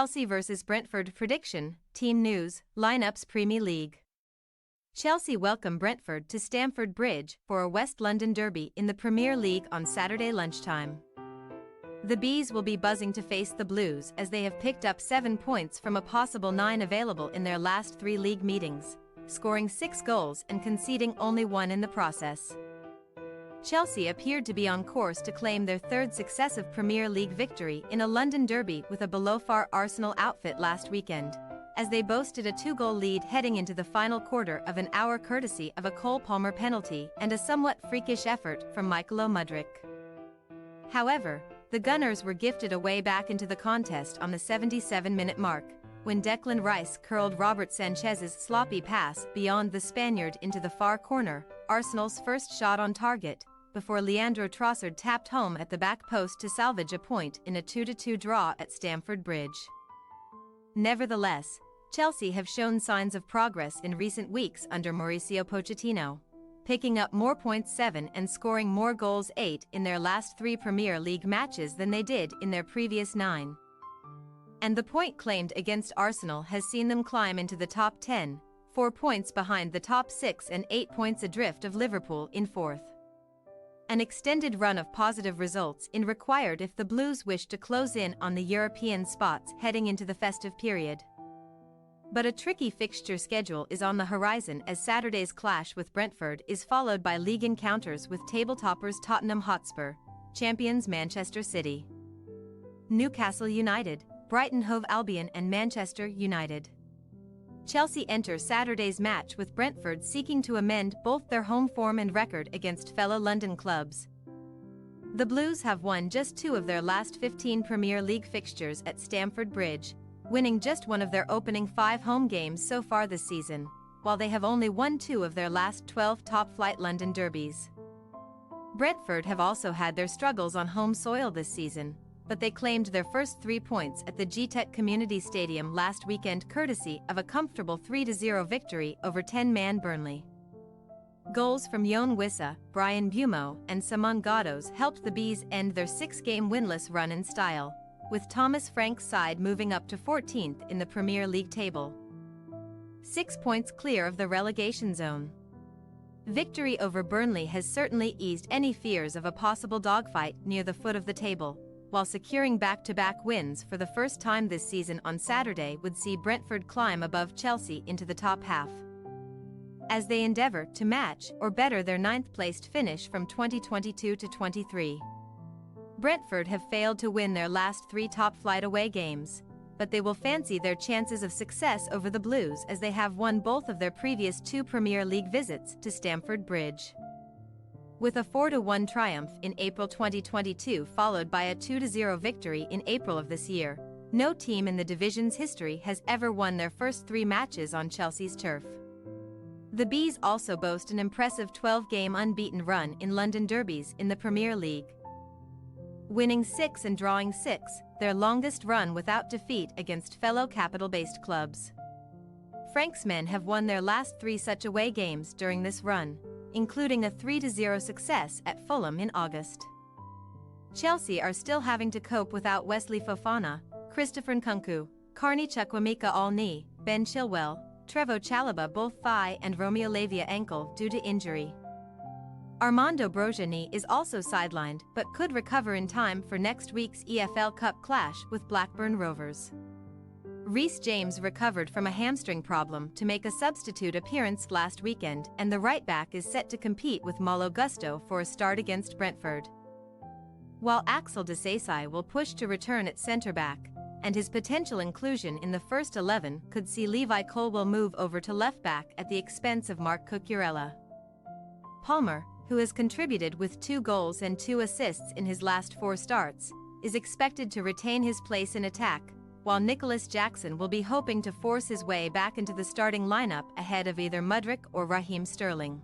Chelsea vs Brentford prediction, team news, lineups Premier League. Chelsea welcome Brentford to Stamford Bridge for a West London derby in the Premier League on Saturday lunchtime. The Bees will be buzzing to face the Blues as they have picked up 7 points from a possible 9 available in their last 3 league meetings, scoring 6 goals and conceding only 1 in the process. Chelsea appeared to be on course to claim their 3rd successive Premier League victory in a London derby with a below-par Arsenal outfit last weekend, as they boasted a 2-goal lead heading into the final quarter of an hour courtesy of a Cole Palmer penalty and a somewhat freakish effort from Mykhailo Mudryk. However, the Gunners were gifted a way back into the contest on the 77-minute mark, when Declan Rice curled Robert Sanchez's sloppy pass beyond the Spaniard into the far corner, Arsenal's first shot on target, before Leandro Trossard tapped home at the back post to salvage a point in a 2-2 draw at Stamford Bridge. Nevertheless, Chelsea have shown signs of progress in recent weeks under Mauricio Pochettino, picking up more points 7 and scoring more goals 8 in their last 3 Premier League matches than they did in their previous 9. And the point claimed against Arsenal has seen them climb into the top 10, 4 points behind the top 6 and 8 points adrift of Liverpool in 4th. An extended run of positive results is required if the Blues wish to close in on the European spots heading into the festive period. But a tricky fixture schedule is on the horizon as Saturday's clash with Brentford is followed by league encounters with table toppers Tottenham Hotspur, champions Manchester City, Newcastle United, Brighton Hove Albion and Manchester United. Chelsea enter Saturday's match with Brentford seeking to amend both their home form and record against fellow London clubs. The Blues have won just 2 of their last 15 Premier League fixtures at Stamford Bridge, winning just 1 of their opening 5 home games so far this season, while they have only won 2 of their last 12 top-flight London derbies. Brentford have also had their struggles on home soil this season, but they claimed their first 3 points at the GTEC Community Stadium last weekend courtesy of a comfortable 3-0 victory over 10-man Burnley. Goals from Yoane Wissa, Brian Bumo, and Simon Gaudos helped the Bees end their 6-game winless run in style, with Thomas Frank's side moving up to 14th in the Premier League table, 6 points clear of the relegation zone. Victory over Burnley has certainly eased any fears of a possible dogfight near the foot of the table, while securing back-to-back wins for the first time this season on Saturday would see Brentford climb above Chelsea into the top half, as they endeavour to match or better their 9th-placed finish from 2022 to 23. Brentford have failed to win their last 3 top-flight away games, but they will fancy their chances of success over the Blues as they have won both of their previous 2 Premier League visits to Stamford Bridge, with a 4-1 triumph in April 2022 followed by a 2-0 victory in April of this year. No team in the division's history has ever won their first 3 matches on Chelsea's turf. The Bees also boast an impressive 12-game unbeaten run in London derbies in the Premier League, winning 6 and drawing 6, their longest run without defeat against fellow capital-based clubs. Frank's men have won their last 3 such away games during this run, including a 3-0 success at Fulham in August. Chelsea are still having to cope without Wesley Fofana, Christopher Nkunku, Carney Chukwuemeka all-knee, Ben Chilwell, Trevoh Chalobah both thigh and Romeo Lavia ankle due to injury. Armando Broja knee is also sidelined but could recover in time for next week's EFL Cup clash with Blackburn Rovers. Reece James recovered from a hamstring problem to make a substitute appearance last weekend, and the right-back is set to compete with Malo Gusto for a start against Brentford, while Axel Disasi will push to return at centre-back, and his potential inclusion in the first 11 could see Levi Colwill move over to left-back at the expense of Marc Cucurella. Palmer, who has contributed with 2 goals and 2 assists in his last 4 starts, is expected to retain his place in attack, while Nicholas Jackson will be hoping to force his way back into the starting lineup ahead of either Mudryk or Raheem Sterling.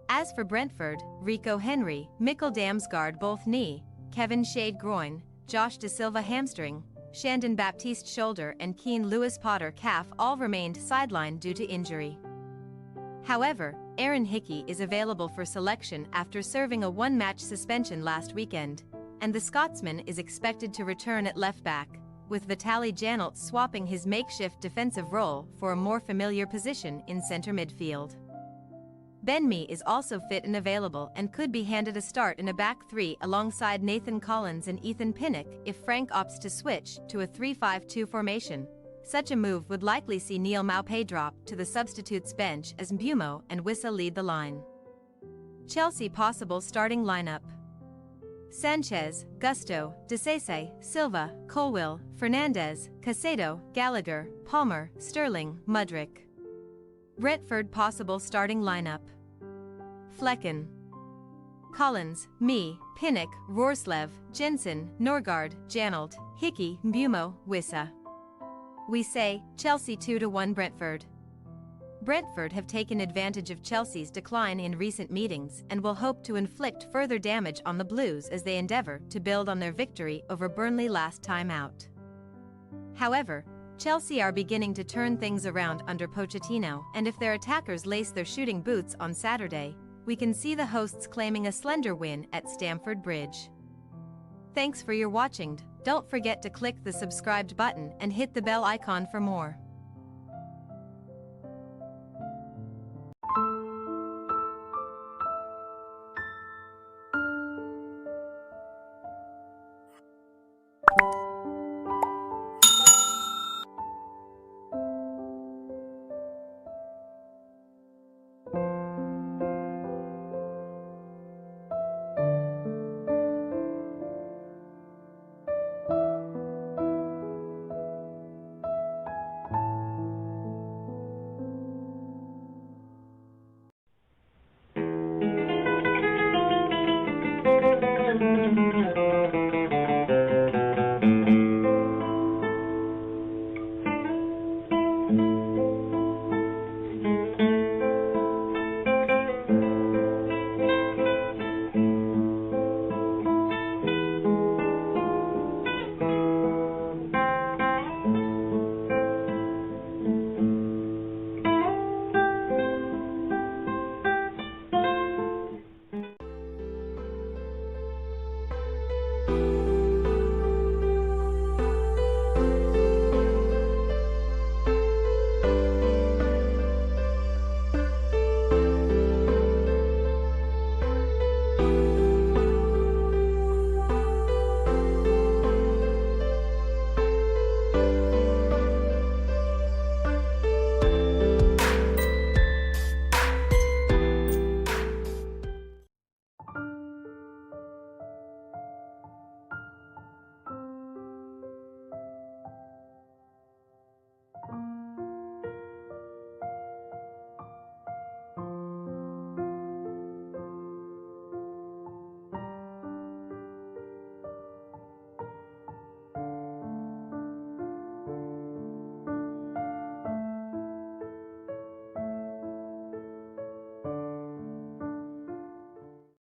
As for Brentford, Rico Henry, Mikkel Damsgaard both knee, Kevin Shade groin, Josh Da Silva hamstring, Shandon Baptiste shoulder and Keane Lewis Potter calf all remained sidelined due to injury. However, Aaron Hickey is available for selection after serving a 1-match suspension last weekend, and the Scotsman is expected to return at left-back, with Vitaly Janelt swapping his makeshift defensive role for a more familiar position in centre midfield. Ben Mee is also fit and available and could be handed a start in a back three alongside Nathan Collins and Ethan Pinnock if Frank opts to switch to a 3-5-2 formation. Such a move would likely see Neil Maupay drop to the substitutes bench as Mbeumo and Wissa lead the line. Chelsea possible starting lineup: Sanchez, Gusto, Disasi, Silva, Colwill, Fernandes, Caicedo, Gallagher, Palmer, Sterling, Mudryk. Brentford possible starting lineup: Flecken, Collins, Mee, Pinnock, Roerslev, Jensen, Norgard, Janelt, Hickey, Mbeumo, Wissa. We say Chelsea 2-1 Brentford. Brentford have taken advantage of Chelsea's decline in recent meetings and will hope to inflict further damage on the Blues as they endeavour to build on their victory over Burnley last time out. However, Chelsea are beginning to turn things around under Pochettino, and if their attackers lace their shooting boots on Saturday, we can see the hosts claiming a slender win at Stamford Bridge. Thanks for your watching. Don't forget to click the subscribed button and hit the bell icon for more.